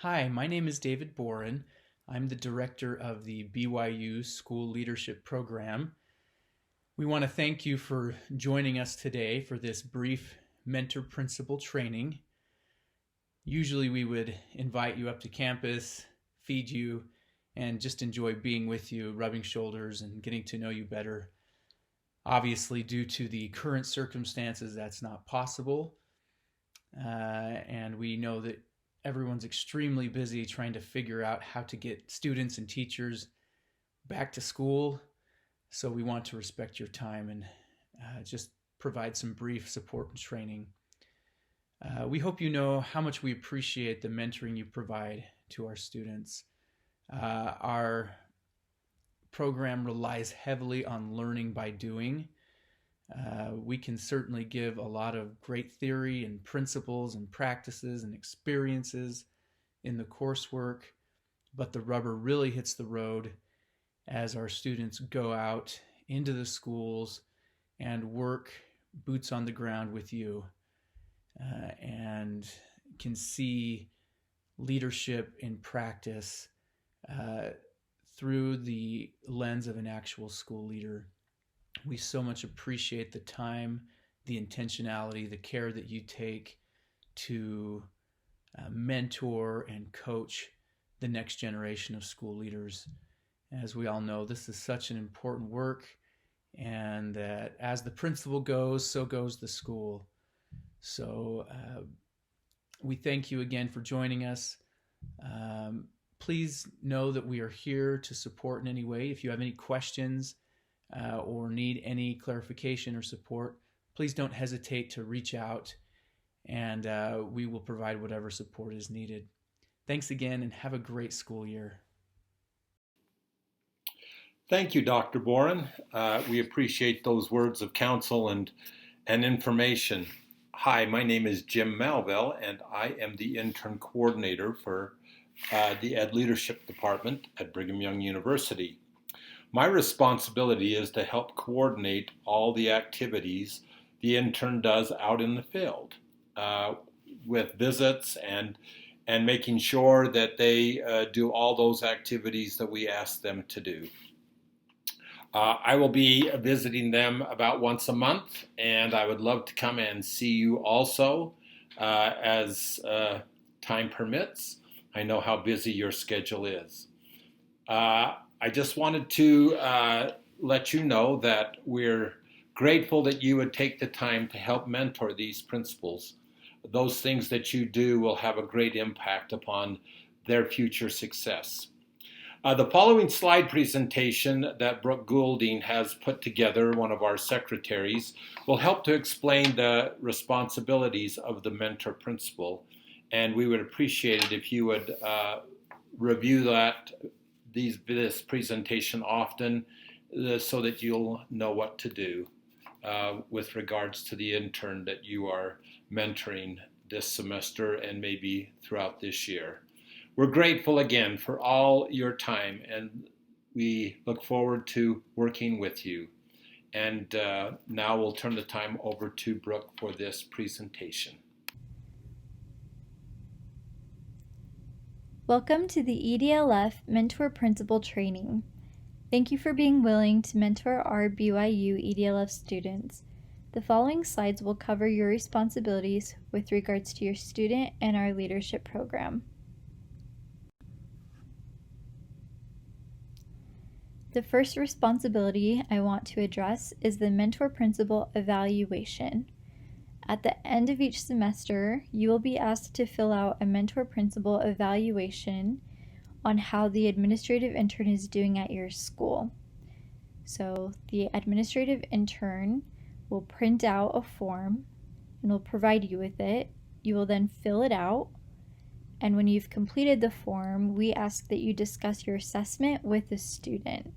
Hi, my name is David Boren. I'm the director of the BYU School Leadership Program. We want to thank you for joining us today for this brief mentor principal training. Usually we would invite you up to campus, feed you, and just enjoy being with you, rubbing shoulders and getting to know you better. Obviously, due to the current circumstances, that's not possible. And we know that everyone's extremely busy trying to figure out how to get students and teachers back to school. So we want to respect your time and just provide some brief support and training. We hope you know how much we appreciate the mentoring you provide to our students. Our program relies heavily on learning by doing. We can certainly give a lot of great theory and principles and practices and experiences in the coursework, but the rubber really hits the road as our students go out into the schools and work boots on the ground with you and can see leadership in practice through the lens of an actual school leader. We so much appreciate the time, the intentionality, the care that you take to mentor and coach the next generation of school leaders. As we all know, this is such an important work, and that as the principal goes, so goes the school. So we thank you again for joining us. Please know that we are here to support in any way. If you have any questions or need any clarification or support, please don't hesitate to reach out, and we will provide whatever support is needed. Thanks again, and have a great school year. Thank you, Dr. Boren. We appreciate those words of counsel and information. Hi, my name is Jim Malville, and I am the intern coordinator for the Ed Leadership Department at Brigham Young University. My responsibility is to help coordinate all the activities the intern does out in the field with visits and making sure that they do all those activities that we ask them to do. I will be visiting them about once a month, and I would love to come and see you also as time permits. I know how busy your schedule is. I just wanted to let you know that we're grateful that you would take the time to help mentor these principals. Those things that you do will have a great impact upon their future success. The following slide presentation that Brooke Goulding has put together, one of our secretaries, will help to explain the responsibilities of the mentor principal, and we would appreciate it if you would review this presentation often so that you'll know what to do with regards to the intern that you are mentoring this semester and maybe throughout this year. We're grateful again for all your time, and we look forward to working with you. And now we'll turn the time over to Brooke for this presentation. Welcome to the EDLF Mentor Principal Training. Thank you for being willing to mentor our BYU EDLF students. The following slides will cover your responsibilities with regards to your student and our leadership program. The first responsibility I want to address is the mentor principal evaluation. At the end of each semester, you will be asked to fill out a mentor principal evaluation on how the administrative intern is doing at your school. So the administrative intern will print out a form and will provide you with it. You will then fill it out. And when you've completed the form, we ask that you discuss your assessment with the student.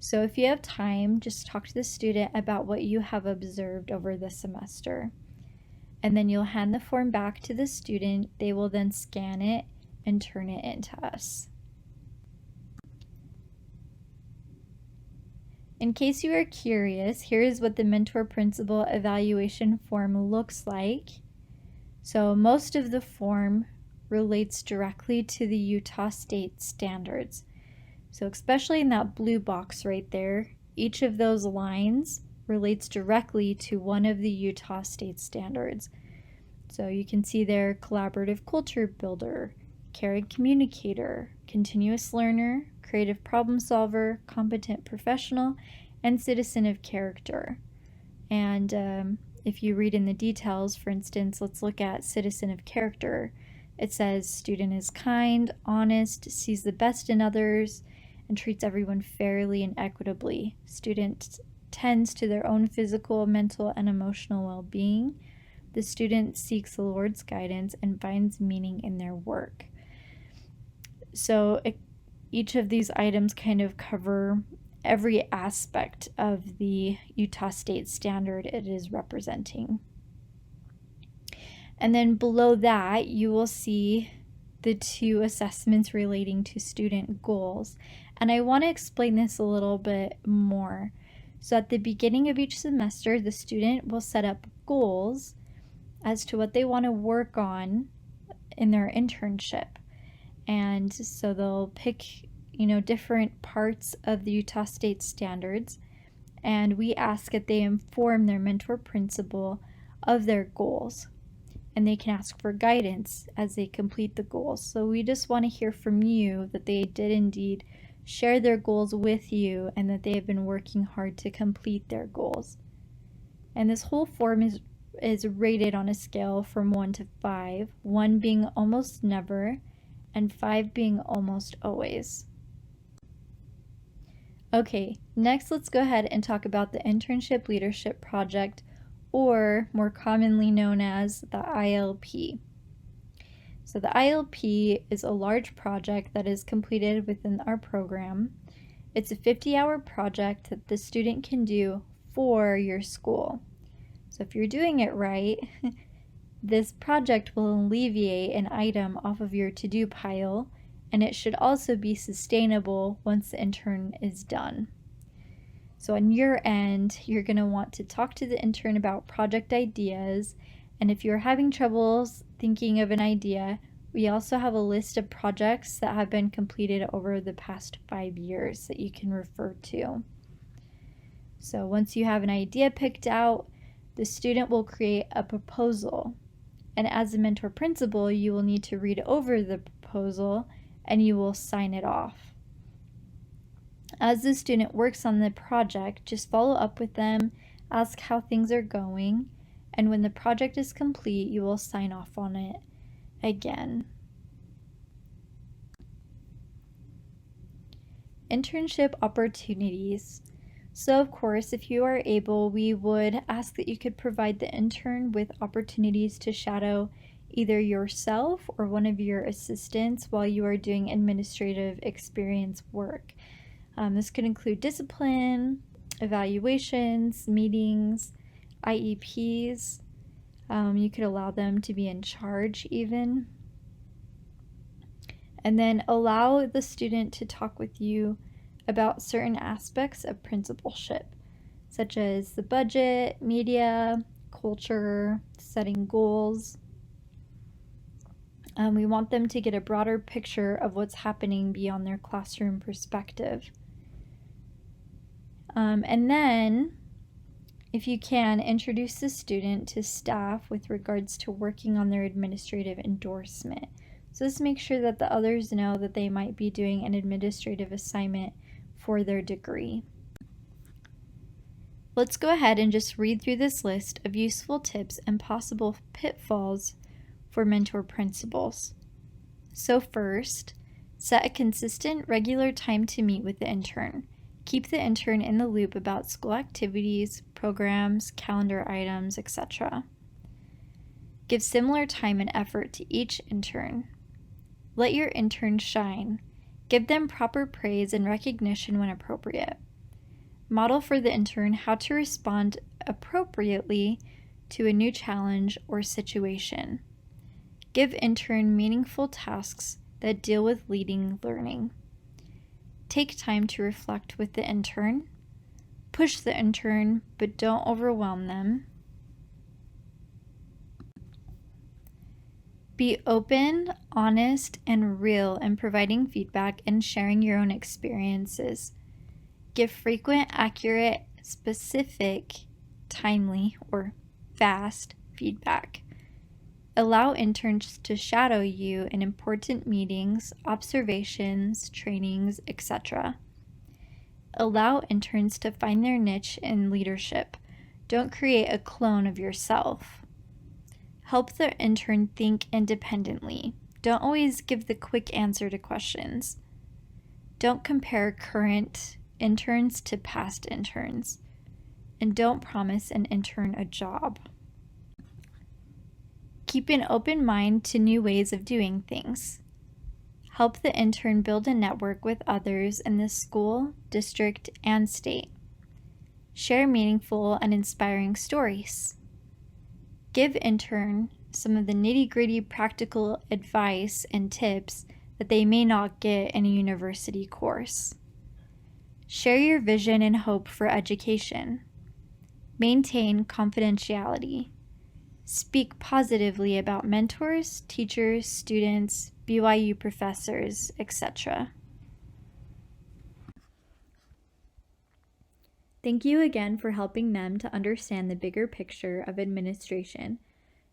So if you have time, just talk to the student about what you have observed over the semester. And then you'll hand the form back to the student. They will then scan it and turn it into us. In case you are curious, here is what the mentor principal evaluation form looks like. So most of the form relates directly to the Utah State standards. So especially in that blue box right there, each of those lines relates directly to one of the Utah State standards. So you can see there collaborative culture builder, caring communicator, continuous learner, creative problem solver, competent professional, and citizen of character. And if you read in the details, for instance, let's look at citizen of character. It says student is kind, honest, sees the best in others, and treats everyone fairly and equitably. Student tends to their own physical, mental, and emotional well-being. The student seeks the Lord's guidance and finds meaning in their work. So each of these items kind of cover every aspect of the Utah State standard it is representing. And then below that, you will see the two assessments relating to student goals. And I want to explain this a little bit more. So at the beginning of each semester, the student will set up goals as to what they want to work on in their internship. And so they'll pick different parts of the Utah State standards, and we ask that they inform their mentor principal of their goals, and they can ask for guidance as they complete the goals. So we just want to hear from you that they did indeed share their goals with you and that they have been working hard to complete their goals. And this whole form is rated on a scale from 1 to 5, 1 being almost never and 5 being almost always. Okay, next let's go ahead and talk about the Internship Leadership Project, or more commonly known as the ILP. So the ILP is a large project that is completed within our program. It's a 50-hour project that the student can do for your school. So if you're doing it right, this project will alleviate an item off of your to-do pile, and it should also be sustainable once the intern is done. So on your end, you're going to want to talk to the intern about project ideas, and if you're having troubles thinking of an idea, we also have a list of projects that have been completed over the past 5 years that you can refer to. So once you have an idea picked out, the student will create a proposal, and as a mentor principal, you will need to read over the proposal and you will sign it off. As the student works on the project, just follow up with them, ask how things are going, and when the project is complete, you will sign off on it again. Internship opportunities. So of course, if you are able, we would ask that you could provide the intern with opportunities to shadow either yourself or one of your assistants while you are doing administrative experience work. This could include discipline, evaluations, meetings, IEPs. You could allow them to be in charge even. And then allow the student to talk with you about certain aspects of principalship, such as the budget, media, culture, setting goals. We want them to get a broader picture of what's happening beyond their classroom perspective. And then, if you can, introduce the student to staff with regards to working on their administrative endorsement. So this makes sure that the others know that they might be doing an administrative assignment for their degree. Let's go ahead and just read through this list of useful tips and possible pitfalls for mentor principals. So first, set a consistent, regular time to meet with the intern. Keep the intern in the loop about school activities, programs, calendar items, etc. Give similar time and effort to each intern. Let your intern shine. Give them proper praise and recognition when appropriate. Model for the intern how to respond appropriately to a new challenge or situation. Give intern meaningful tasks that deal with leading learning. Take time to reflect with the intern. Push the intern, but don't overwhelm them. Be open, honest, and real in providing feedback and sharing your own experiences. Give frequent, accurate, specific, timely, or fast feedback. Allow interns to shadow you in important meetings, observations, trainings, etc. Allow interns to find their niche in leadership. Don't create a clone of yourself. Help the intern think independently. Don't always give the quick answer to questions. Don't compare current interns to past interns. And don't promise an intern a job. Keep an open mind to new ways of doing things. Help the intern build a network with others in the school, district, and state. Share meaningful and inspiring stories. Give intern some of the nitty-gritty practical advice and tips that they may not get in a university course. Share your vision and hope for education. Maintain confidentiality. Speak positively about mentors, teachers, students, BYU professors, etc. Thank you again for helping them to understand the bigger picture of administration.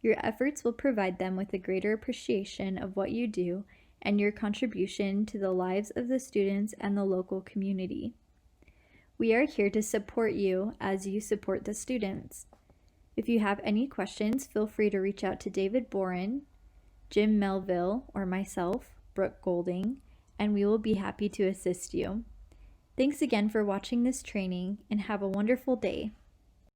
Your efforts will provide them with a greater appreciation of what you do and your contribution to the lives of the students and the local community. We are here to support you as you support the students. If you have any questions, feel free to reach out to David Boren, Jim Melville, or myself, Brooke Golding, and we will be happy to assist you. Thanks again for watching this training, and have a wonderful day.